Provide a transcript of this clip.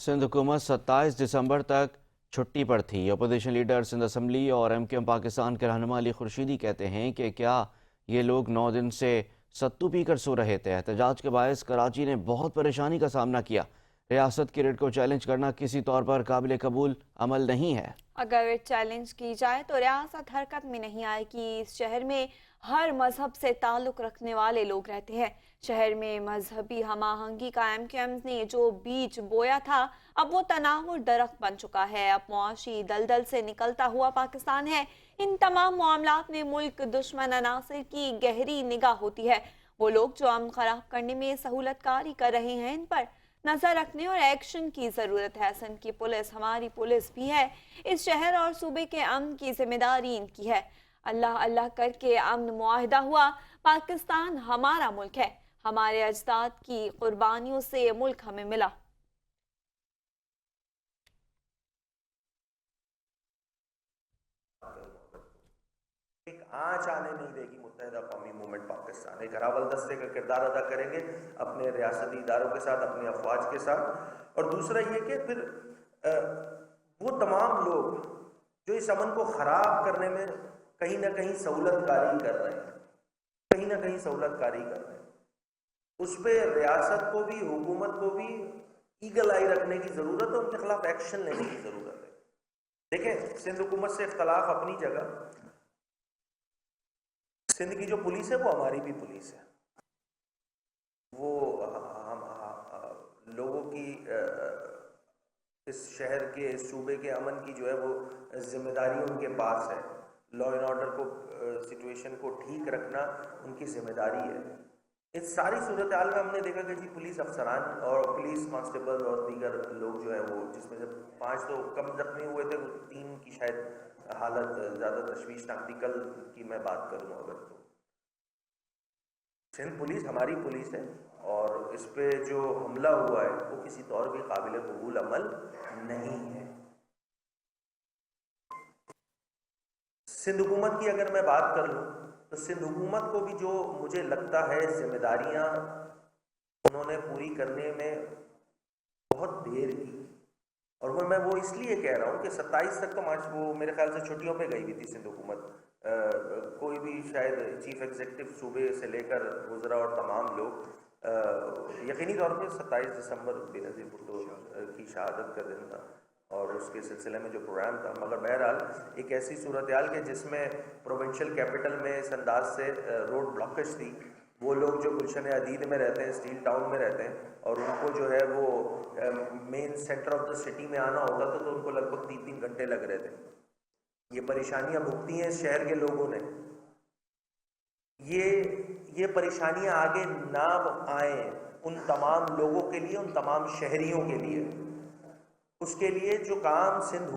सिंध हुकूमत 27 दिसंबर तक छुट्टी पर थी। अपोजिशन लीडर सिंध असम्बली और MQM पाकिस्तान के रहनुमा अली खुर्शीदी कहते हैं कि क्या ये लोग 9 दिन से सत्तू पी कर सो रहे थे। एहतजाज के बायस कराची ने बहुत परेशानी का सामना किया। रियासत की रेट को चैलेंज करना किसी तौर पर काबिल कबूल अमल नहीं है। अगर चैलेंज की जाए तो रियासत हरकत में नहीं आएगी। इस शहर में हर मजहब से ताल्लुक़ रखने वाले लोग रहते हैं। शहर में मजहबी हमाहंगी का MQM ने जो बीज बोया था, अब वो तनावुर दरख्त बन चुका है। अब मुआशी दलदल से निकलता हुआ पाकिस्तान है। इन तमाम मामलात में मुल्क दुश्मन अनासिर की गहरी निगाह होती है। वो लोग जो अमन खराब करने में सहूलतकारी कर रहे हैं, इन पर नजर रखने और एक्शन की जरूरत है। सिंध की पुलिस हमारी पुलिस भी है। इस शहर और सूबे के अमन की जिम्मेदारी इनकी है। अल्लाह अल्लाह करके अमन मुआहिदा हुआ। पाकिस्तान हमारा मुल्क है। हमारे अजदाद की कुर्बानियों से ये मुल्क हमें मिला। एक आंच आने नहीं देगी मुत्तहिदा कौमी मूवमेंट पाकिस्तान। एक हरावल दस्ते का किरदार अदा करेंगे अपने रियासती इदारों के साथ, अपनी अफवाज के साथ। और दूसरा ये कि फिर वो तमाम लोग जो इस अमन को ख़राब करने में कहीं ना कहीं सहूलतकारी कर रहे हैं, कहीं ना कहीं सहूलतकारी कर रहे हैं, उस पर रियासत को भी, हुकूमत को भी ईगल आई रखने की ज़रूरत है, उनके खिलाफ एक्शन लेने की ज़रूरत है। देखें, सिंध हुकूमत से इख्तलाफ अपनी जगह, सिंध की जो पुलिस है वो हमारी भी पुलिस है। वो हम लोगों की इस शहर के, इस सूबे के अमन की जो है वो जिम्मेदारी उनके पास है। लॉ एंड ऑर्डर को, सिचुएशन को ठीक रखना उनकी जिम्मेदारी है। इस सारी सूरत हाल में हमने देखा कि जी पुलिस अफसरान और पुलिस कांस्टेबल और दीगर लोग जो है वो, जिसमें से 5 तो कम जख्मी हुए थे, 3 की शायद हालत ज़्यादा तशवीशनाक थी। कल की मैं बात करूँ अगर तो सिंध पुलिस हमारी पुलिस है और इस पे जो हमला हुआ है वो किसी तौर भी काबिल कबूल अमल नहीं है। सिंध हुकूमत की अगर मैं बात कर लूँ तो सिंध हुकूमत को भी जो मुझे लगता है जिम्मेदारियां उन्होंने पूरी करने में बहुत देर की, और वो इसलिए कह रहा हूँ कि 27 तक तो वो मेरे ख्याल से छुट्टियों पे गई हुई थी सिंध हुकूमत। कोई भी शायद चीफ एग्जीक्यूटिव सूबे से लेकर वज़रा और तमाम लोग यकीनी तौर पर 27 दिसंबर बेनज़ीर भुट्टो की शहादत का दिन था और उसके सिलसिले में जो प्रोग्राम था। मगर बहरहाल एक ऐसी सूरत हाल के जिसमें प्रोविंशियल कैपिटल में इस अंदाज से रोड ब्लॉकेज थी, वो लोग जो गुलशन अदीद में रहते हैं, स्टील टाउन में रहते हैं, और उनको जो है वो main centre of the city में आना होता था तो उनको लगभग 3-3 घंटे लग रहे थे। ये परेशानियां भुगती हैं इस शहर के लोगों ने। ये परेशानियां आगे ना आए उन तमाम लोगों के लिए, उन तमाम शहरियों के लिए, उसके लिए जो काम सिंध